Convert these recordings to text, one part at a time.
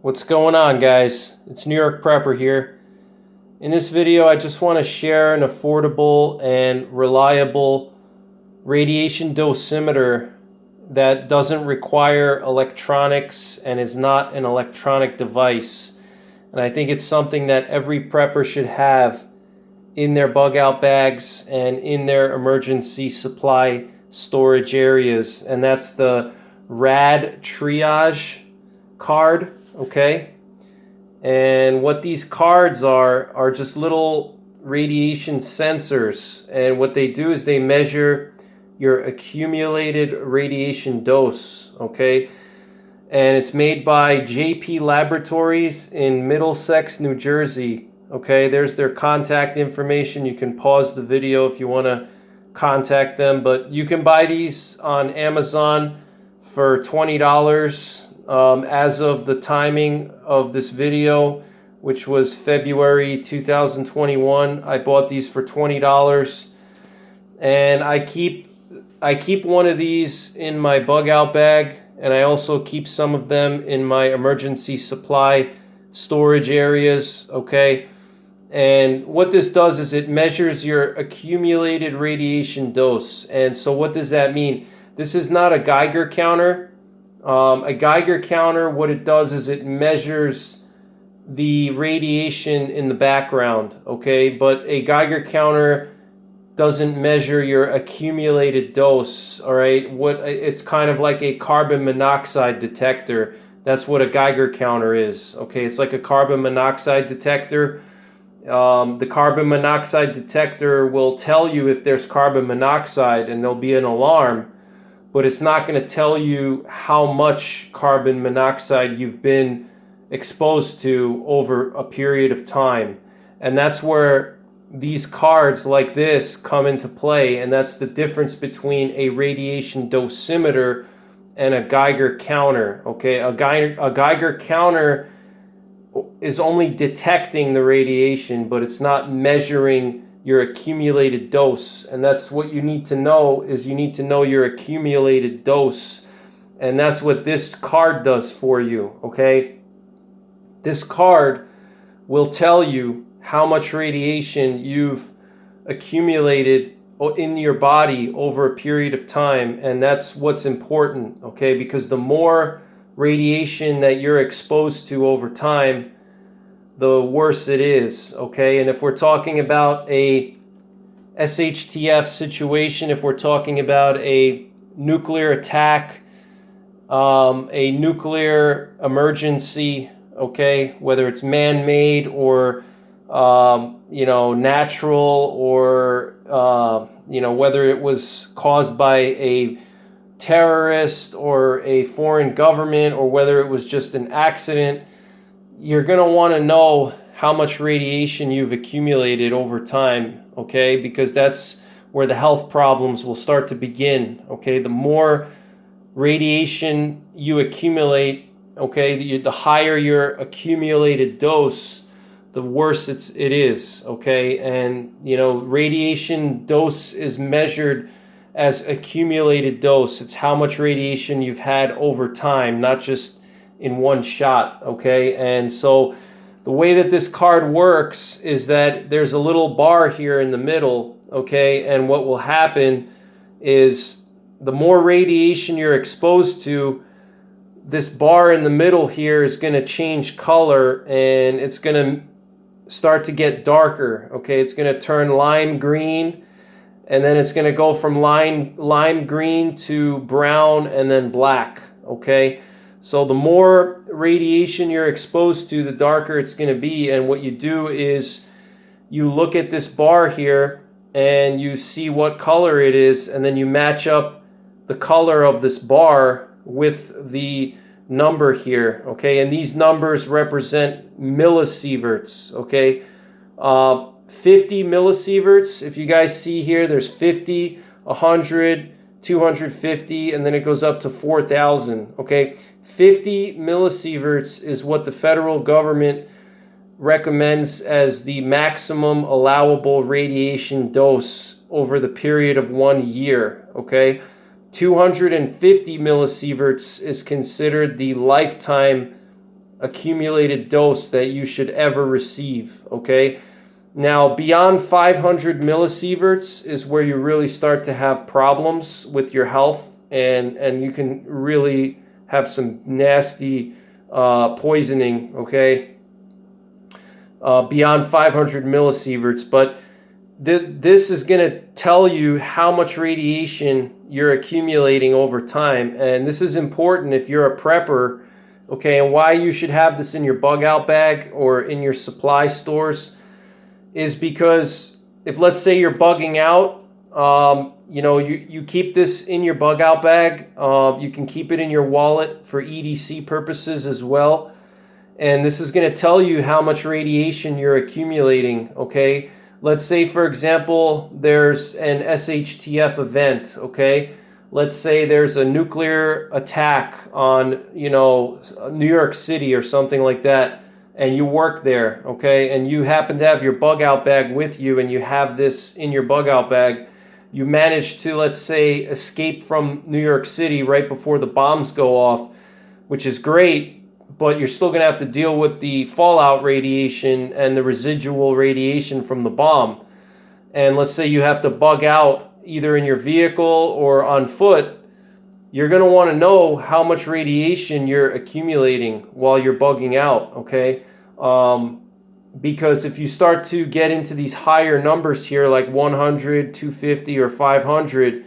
What's going on, guys? It's NYPrepper here. In this video, I just want to share an affordable and reliable radiation dosimeter that doesn't require electronics and is not an electronic device. And I think it's something that every prepper should have in their bug out bags and in their emergency supply storage areas. And that's the RADTriage card. Okay, and what these cards are just little radiation sensors, and what they do is they measure your accumulated radiation dose. Okay, and it's made by JP Laboratories in Middlesex, New Jersey. Okay, there's their contact information. You can pause the video if you want to contact them, but you can buy these on Amazon for $20. As of the timing of this video, which was February 2021, I bought these for $20, and I keep one of these in my bug out bag, and I also keep some of them in my emergency supply storage areas. Okay, and what this does is it measures your accumulated radiation dose. And so what does that mean? This is not a Geiger counter. A Geiger counter, what it does is it measures the radiation in the background, okay? But a Geiger counter doesn't measure your accumulated dose, all right? It's kind of like a carbon monoxide detector. That's what a Geiger counter is, okay? It's like a carbon monoxide detector. The carbon monoxide detector will tell you if there's carbon monoxide, and there'll be an alarm, but it's not going to tell you how much carbon monoxide you've been exposed to over a period of time. And that's where these cards like this come into play, and that's the difference between a radiation dosimeter and a Geiger counter. Okay, a Geiger counter is only detecting the radiation, but it's not measuring your accumulated dose. And that's what you need to know, is you need to know your accumulated dose. And that's what this card does for you. Okay, this card will tell you how much radiation you've accumulated in your body over a period of time. And that's what's important, okay, because the more radiation that you're exposed to over time, the worse it is, okay? And if we're talking about a SHTF situation, if we're talking about a nuclear attack, a nuclear emergency, okay, whether it's man-made or natural, or whether it was caused by a terrorist or a foreign government, or whether it was just an accident, you're going to want to know how much radiation you've accumulated over time, okay? Because that's where the health problems will start to begin, okay? The more radiation you accumulate, okay, the higher your accumulated dose, the worse it is, okay? And, radiation dose is measured as accumulated dose. It's how much radiation you've had over time, not just in one shot, okay? And so the way that this card works is that there's a little bar here in the middle, okay? And what will happen is the more radiation you're exposed to, this bar in the middle here is going to change color, and it's going to start to get darker, okay? It's going to turn lime green, and then it's going to go from lime green to brown and then black, okay? So the more radiation you're exposed to, the darker it's going to be. And what you do is you look at this bar here and you see what color it is, and then you match up the color of this bar with the number here, okay? And these numbers represent millisieverts, okay? 50 millisieverts, if you guys see here, there's 50, 100, 250, and then it goes up to 4,000, okay? 50 millisieverts is what the federal government recommends as the maximum allowable radiation dose over the period of 1 year, okay? 250 millisieverts is considered the lifetime accumulated dose that you should ever receive, okay? Now, beyond 500 millisieverts is where you really start to have problems with your health, and you can really have some nasty poisoning, okay? Beyond 500 millisieverts, but this is going to tell you how much radiation you're accumulating over time, and this is important if you're a prepper, okay? And why you should have this in your bug out bag or in your supply stores is because if, let's say, you're bugging out, you know, you keep this in your bug out bag. You can keep it in your wallet for EDC purposes as well. And this is going to tell you how much radiation you're accumulating, okay? Let's say, for example, there's an SHTF event, okay? Let's say there's a nuclear attack on, you know, New York City or something like that, and you work there, okay? And you happen to have your bug out bag with you, and you have this in your bug out bag. You manage to, let's say, escape from New York City right before the bombs go off, which is great, but you're still going to have to deal with the fallout radiation and the residual radiation from the bomb. And let's say you have to bug out either in your vehicle or on foot. You're going to want to know how much radiation you're accumulating while you're bugging out, okay? Because if you start to get into these higher numbers here, like 100, 250, or 500,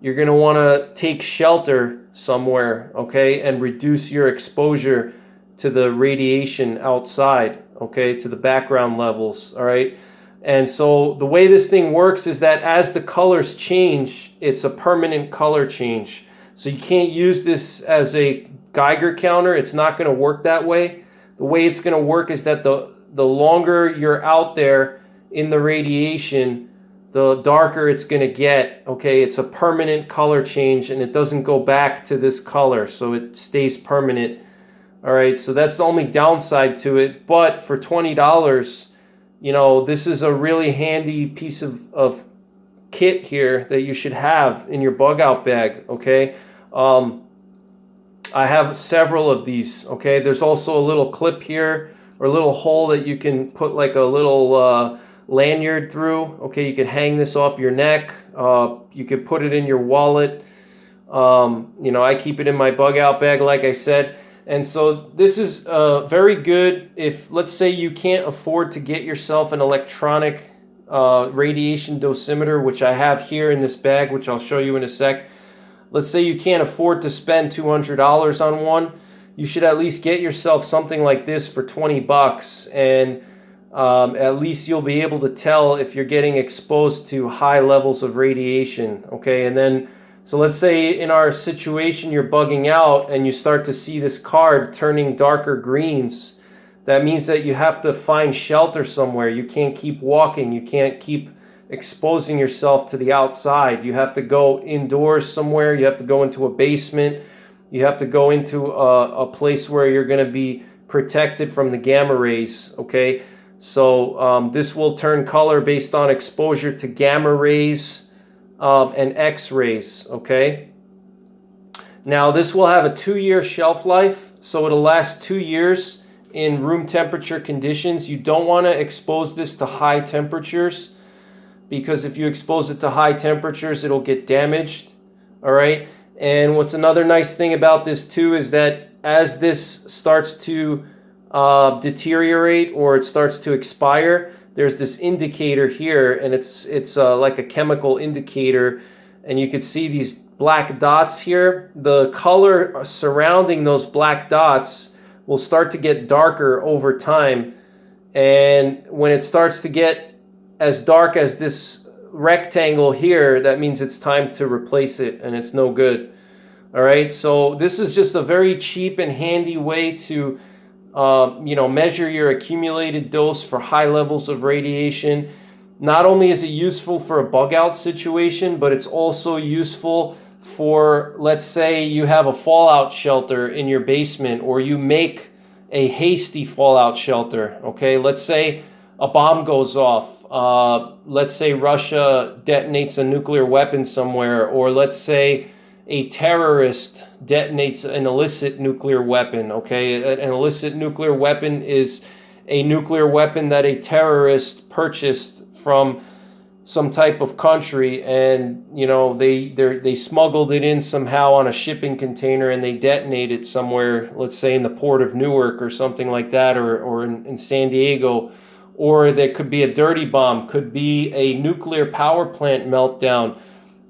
you're going to want to take shelter somewhere, okay, and reduce your exposure to the radiation outside, okay, to the background levels, all right? And so the way this thing works is that as the colors change, it's a permanent color change. So you can't use this as a Geiger counter. It's not going to work that way. The way it's going to work is that the longer you're out there in the radiation, the darker it's going to get, okay? It's a permanent color change, and it doesn't go back to this color, so it stays permanent, all right? So that's the only downside to it, but for $20, you know, this is a really handy piece of kit here that you should have in your bug out bag, okay? I have several of these, okay? There's also a little clip here, or a little hole that you can put like a little lanyard through, okay? You can hang this off your neck. You could put it in your wallet. You know, I keep it in my bug out bag, like I said. And so this is very good if, let's say, you can't afford to get yourself an electronic radiation dosimeter, which I have here in this bag, which I'll show you in a sec. Let's say you can't afford to spend $200 on one. You should at least get yourself something like this for 20 bucks, and at least you'll be able to tell if you're getting exposed to high levels of radiation, okay? And then, so let's say in our situation you're bugging out and you start to see this card turning darker greens. That means that you have to find shelter somewhere. You can't keep walking. You can't keep exposing yourself to the outside. You have to go indoors somewhere. You have to go into a basement. You have to go into a place where you're going to be protected from the gamma rays, okay? So this will turn color based on exposure to gamma rays and X-rays, okay? Now this will have a 2-year shelf life, so it'll last 2 years in room temperature conditions. You don't want to expose this to high temperatures, because if you expose it to high temperatures, it'll get damaged, all right? And what's another nice thing about this too is that as this starts to deteriorate or it starts to expire, there's this indicator here, and it's like a chemical indicator, and you can see these black dots here. The color surrounding those black dots will start to get darker over time, and when it starts to get as dark as this rectangle here, that means it's time to replace it, and it's no good. All right, so this is just a very cheap and handy way to you know, measure your accumulated dose for high levels of radiation. Not only is it useful for a bug out situation, but it's also useful for, let's say you have a fallout shelter in your basement, or you make a hasty fallout shelter, okay? Let's say a bomb goes off. Let's say Russia detonates a nuclear weapon somewhere, or let's say a terrorist detonates an illicit nuclear weapon, okay? An illicit nuclear weapon is a nuclear weapon that a terrorist purchased from some type of country, and you know they smuggled it in somehow on a shipping container and they detonate it somewhere, let's say in the port of Newark or something like that, or in San Diego. Or there could be a dirty bomb, could be a nuclear power plant meltdown,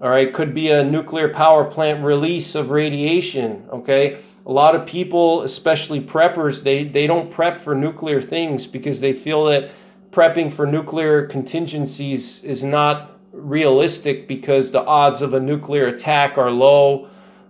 all right, could be a nuclear power plant release of radiation, okay? A lot of people, especially preppers, they don't prep for nuclear things because they feel that prepping for nuclear contingencies is not realistic because the odds of a nuclear attack are low,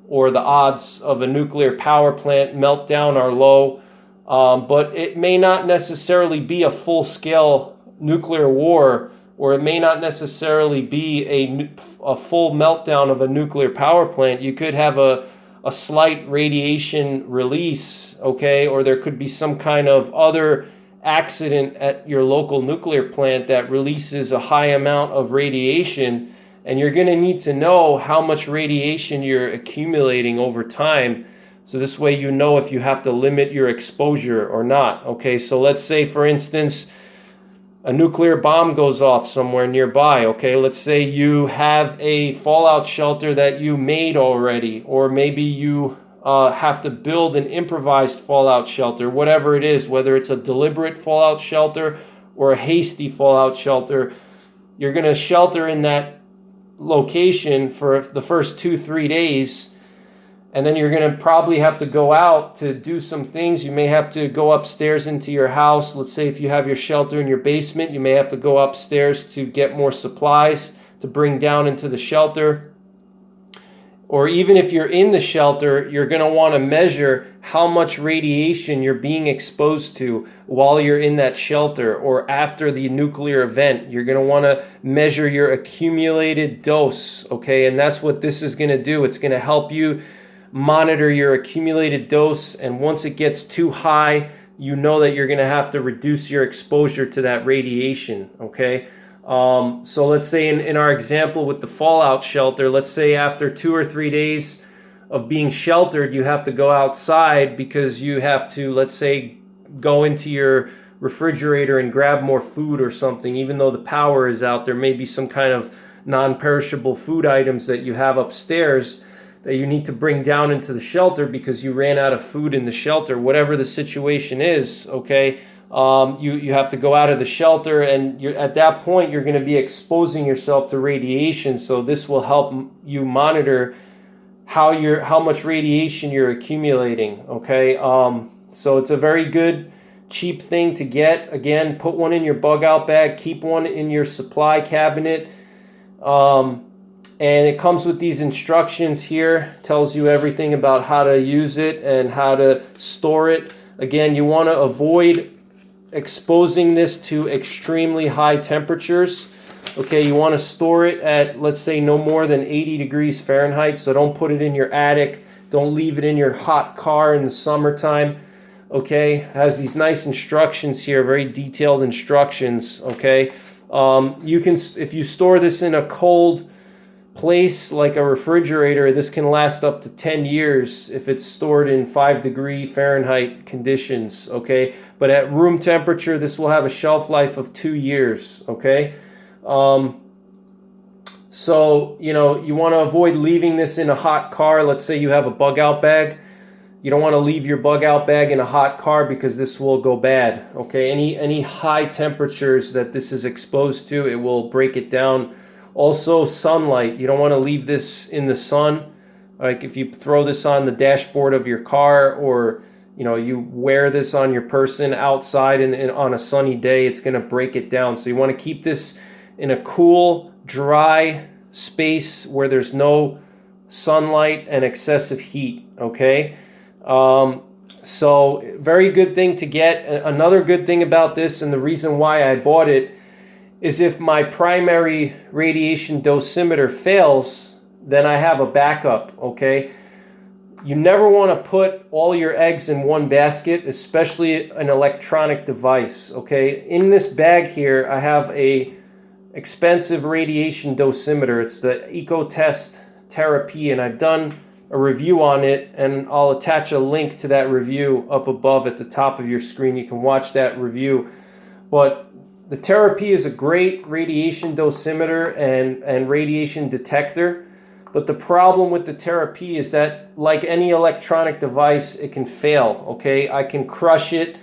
or the odds of a nuclear power plant meltdown are low. But it may not necessarily be a full-scale nuclear war, or it may not necessarily be a full meltdown of a nuclear power plant. You could have a slight radiation release, okay, or there could be some kind of other accident at your local nuclear plant that releases a high amount of radiation, and you're going to need to know how much radiation you're accumulating over time. So this way you know if you have to limit your exposure or not. Okay, so let's say, for instance, a nuclear bomb goes off somewhere nearby. Okay, let's say you have a fallout shelter that you made already, or maybe you have to build an improvised fallout shelter, whatever it is, whether it's a deliberate fallout shelter or a hasty fallout shelter. You're going to shelter in that location for the first 2-3 days. And then you're going to probably have to go out to do some things. You may have to go upstairs into your house. Let's say if you have your shelter in your basement, you may have to go upstairs to get more supplies to bring down into the shelter. Or even if you're in the shelter, you're going to want to measure how much radiation you're being exposed to while you're in that shelter or after the nuclear event. You're going to want to measure your accumulated dose, okay? And that's what this is going to do. It's going to help you monitor your accumulated dose, and once it gets too high, you know that you're going to have to reduce your exposure to that radiation, okay? So let's say in our example with the fallout shelter, let's say after 2 or 3 days of being sheltered, you have to go outside because you have to, let's say, go into your refrigerator and grab more food or something. Even though the power is out, there may be some kind of non-perishable food items that you have upstairs that you need to bring down into the shelter because you ran out of food in the shelter. Whatever the situation is, okay, you have to go out of the shelter, and at that point you're going to be exposing yourself to radiation. So this will help you monitor how much radiation you're accumulating, okay? So it's a very good, cheap thing to get. Again, put one in your bug out bag, keep one in your supply cabinet. And it comes with these instructions here, tells you everything about how to use it and how to store it. Again, you want to avoid exposing this to extremely high temperatures. Okay, you want to store it at, let's say, no more than 80 degrees Fahrenheit. So don't put it in your attic. Don't leave it in your hot car in the summertime. Okay, it has these nice instructions here, very detailed instructions. Okay, you can, if you store this in a cold place like a refrigerator, this can last up to 10 years if it's stored in 5-degree Fahrenheit conditions, okay? But at room temperature, this will have a shelf life of 2 years, okay? So, you know, you want to avoid leaving this in a hot car. Let's say you have a bug out bag. You don't want to leave your bug out bag in a hot car because this will go bad, okay? Any high temperatures that this is exposed to, it will break it down. Also, sunlight. You don't want to leave this in the sun. Like if you throw this on the dashboard of your car, or you know, you wear this on your person outside and on a sunny day, it's going to break it down. So you want to keep this in a cool, dry space where there's no sunlight and excessive heat, okay? So very good thing to get. Another good thing about this, and the reason why I bought it, is if my primary radiation dosimeter fails, then I have a backup, okay? You never want to put all your eggs in one basket, especially an electronic device, okay? In this bag here, I have a expensive radiation dosimeter. It's the EcoTest Terra-P, and I've done a review on it, and I'll attach a link to that review up above at the top of your screen. You can watch that review. But the Terra-P is a great radiation dosimeter and radiation detector. But the problem with the Terra-P is that, like any electronic device, it can fail, okay? I can crush it.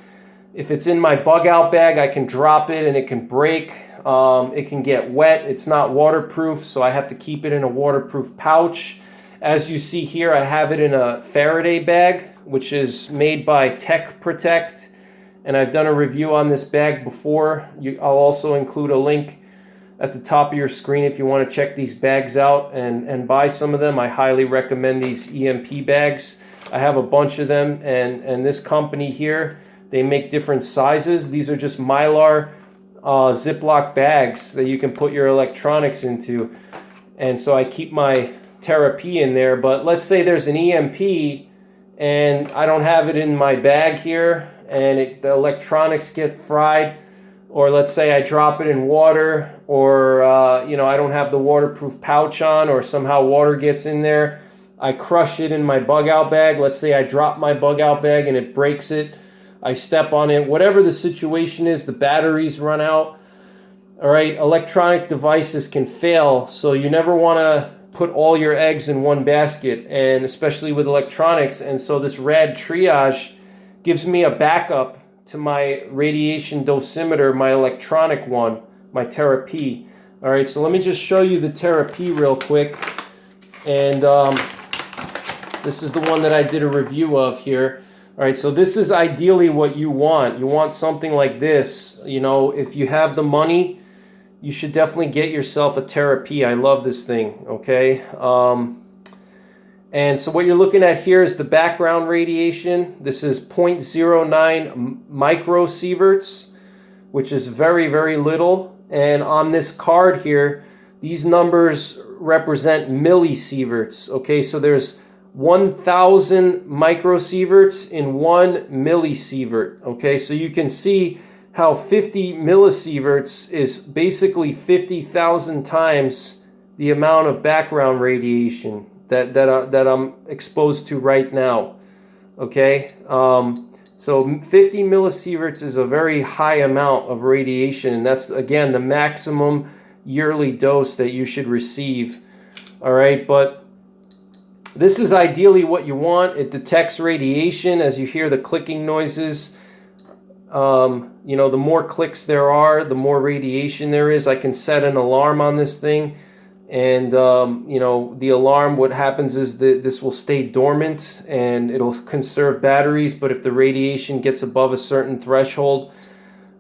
If it's in my bug out bag, I can drop it and it can break. It can get wet. It's not waterproof, so I have to keep it in a waterproof pouch. As you see here, I have it in a Faraday bag, which is made by Tech Protect, and I've done a review on this bag before. I'll also include a link at the top of your screen if you want to check these bags out and buy some of them. I highly recommend these EMP bags. I have a bunch of them, and this company here, they make different sizes. These are just Mylar Ziploc bags that you can put your electronics into, and so I keep my Terra-P in there. But let's say there's an EMP and I don't have it in my bag here, and the electronics get fried, or let's say I drop it in water, or I don't have the waterproof pouch on, or somehow water gets in there. I crush it in my bug out bag. Let's say I drop my bug out bag and it breaks it. I step on it. Whatever the situation is, the batteries run out. All right, electronic devices can fail, so you never want to put all your eggs in one basket, and especially with electronics. And so this RADTriage gives me a backup to my radiation dosimeter, my electronic one, my Terra-P. All right, so let me just show you the Terra-P real quick. And this is the one that I did a review of here. All right, so this is ideally what you want. You want something like this. You know, if you have the money, you should definitely get yourself a Terra-P. I love this thing, okay? And so what you're looking at here is the background radiation. This is 0.09 microsieverts, which is very, very little. And on this card here, these numbers represent millisieverts, okay? So there's 1,000 microsieverts in 1 millisievert, okay? So you can see how 50 millisieverts is basically 50,000 times the amount of background radiation that I'm exposed to right now, okay? So 50 millisieverts is a very high amount of radiation, and that's, again, the maximum yearly dose that you should receive, all right? But this is ideally what you want. It detects radiation as you hear the clicking noises. The more clicks there are, the more radiation there is. I can set an alarm on this thing, and the alarm, what happens is that this will stay dormant and it'll conserve batteries, but if the radiation gets above a certain threshold,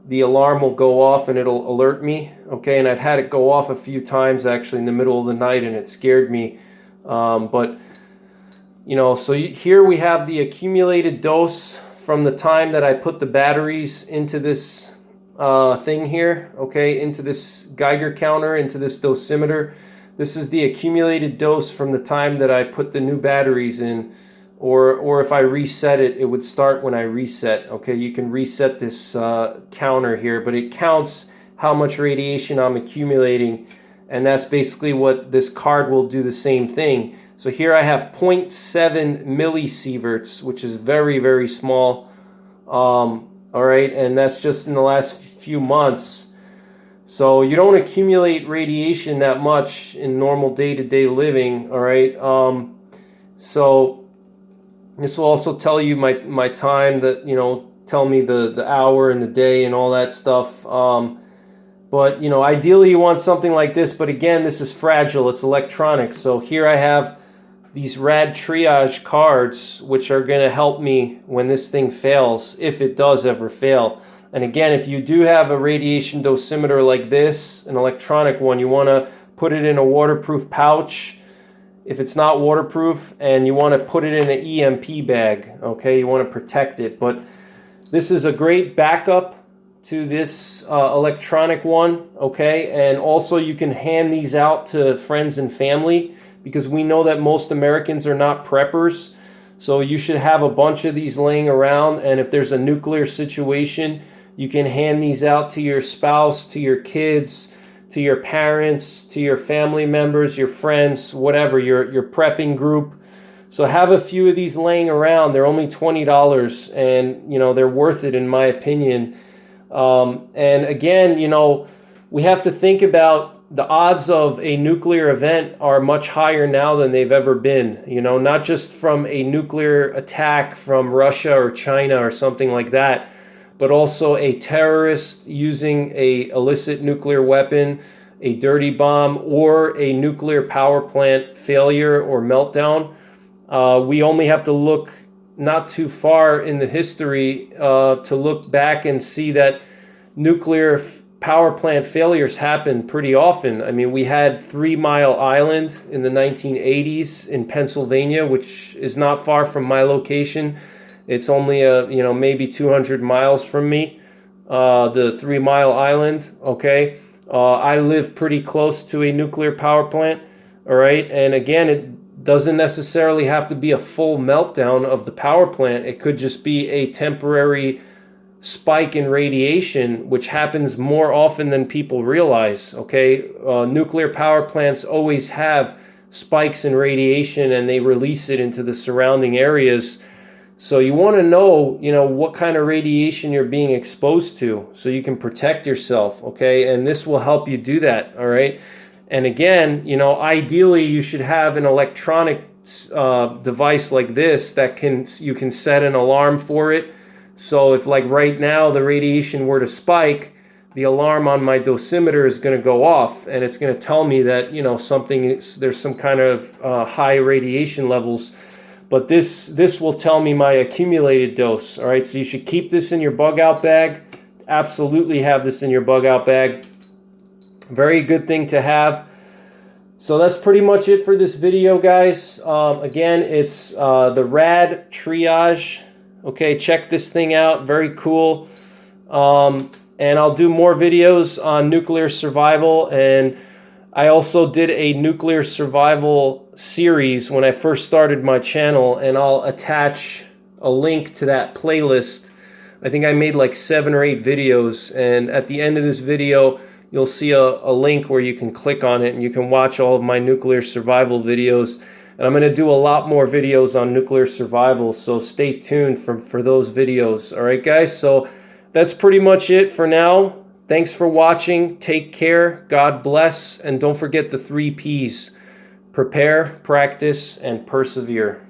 the alarm will go off and it'll alert me, okay? And I've had it go off a few times actually in the middle of the night, and it scared me. Here we have the accumulated dose from the time that I put the batteries into this thing here, okay, into this Geiger counter, into this dosimeter. This is the accumulated dose from the time that I put the new batteries in, or if I reset it, it would start when I reset, okay? You can reset this counter here, but it counts how much radiation I'm accumulating, and that's basically what this card will do, the same thing. So here I have 0.7 millisieverts, which is very, very small. All right, and that's just in the last few months. So you don't accumulate radiation that much in normal day-to-day living, all right? So this will also tell you my time, that, tell me the hour and the day and all that stuff. But, ideally you want something like this, but again, this is fragile, it's electronics. So here I have these RADTriage cards, which are going to help me when this thing fails, if it does ever fail. And again, if you do have a radiation dosimeter like this, an electronic one, you want to put it in a waterproof pouch if it's not waterproof, and you want to put it in an EMP bag, okay? You want to protect it. But this is a great backup to this electronic one, okay? And also you can hand these out to friends and family, because we know that most Americans are not preppers. So you should have a bunch of these laying around, and if there's a nuclear situation, you can hand these out to your spouse, to your kids, to your parents, to your family members, your friends, whatever, your prepping group. So have a few of these laying around. They're only $20, and you know, they're worth it in my opinion. And again, you know, we have to think about the odds of a nuclear event are much higher now than they've ever been. You know, not just from a nuclear attack from Russia or China or something like that, but also a terrorist using a illicit nuclear weapon, a dirty bomb, or a nuclear power plant failure or meltdown. We only have to look not too far in the history to look back and see that nuclear power plant failures happen pretty often. I mean, we had 3 Mile Island in the 1980s in Pennsylvania, which is not far from my location. It's only maybe 200 miles from me, the 3 Mile Island. Okay, I live pretty close to a nuclear power plant. All right, and again, it doesn't necessarily have to be a full meltdown of the power plant. It could just be a temporary spike in radiation, which happens more often than people realize. Okay, nuclear power plants always have spikes in radiation, and they release it into the surrounding areas. So you want to know, you know, what kind of radiation you're being exposed to, so you can protect yourself. Okay, and this will help you do that. All right, and again, you know, ideally you should have an electronic device like this that you can set an alarm for it. So if, like right now, the radiation were to spike, the alarm on my dosimeter is going to go off, and it's going to tell me that, you know, there's some kind of high radiation levels. But this will tell me my accumulated dose. All right, so you should keep this in your bug out bag. Absolutely have this in your bug out bag. Very good thing to have. So that's pretty much it for this video, guys. Again, it's the RADTriage. Okay, check this thing out. Very cool. And I'll do more videos on nuclear survival. And I also did a nuclear survival series when I first started my channel, and I'll attach a link to that playlist. I think I made like 7 or 8 videos, and at the end of this video you'll see a link where you can click on it and you can watch all of my nuclear survival videos. And I'm going to do a lot more videos on nuclear survival, so stay tuned for those videos. All right, guys, so that's pretty much it for now. Thanks for watching. Take care. God bless. And don't forget the 3 Ps: prepare, practice, and persevere.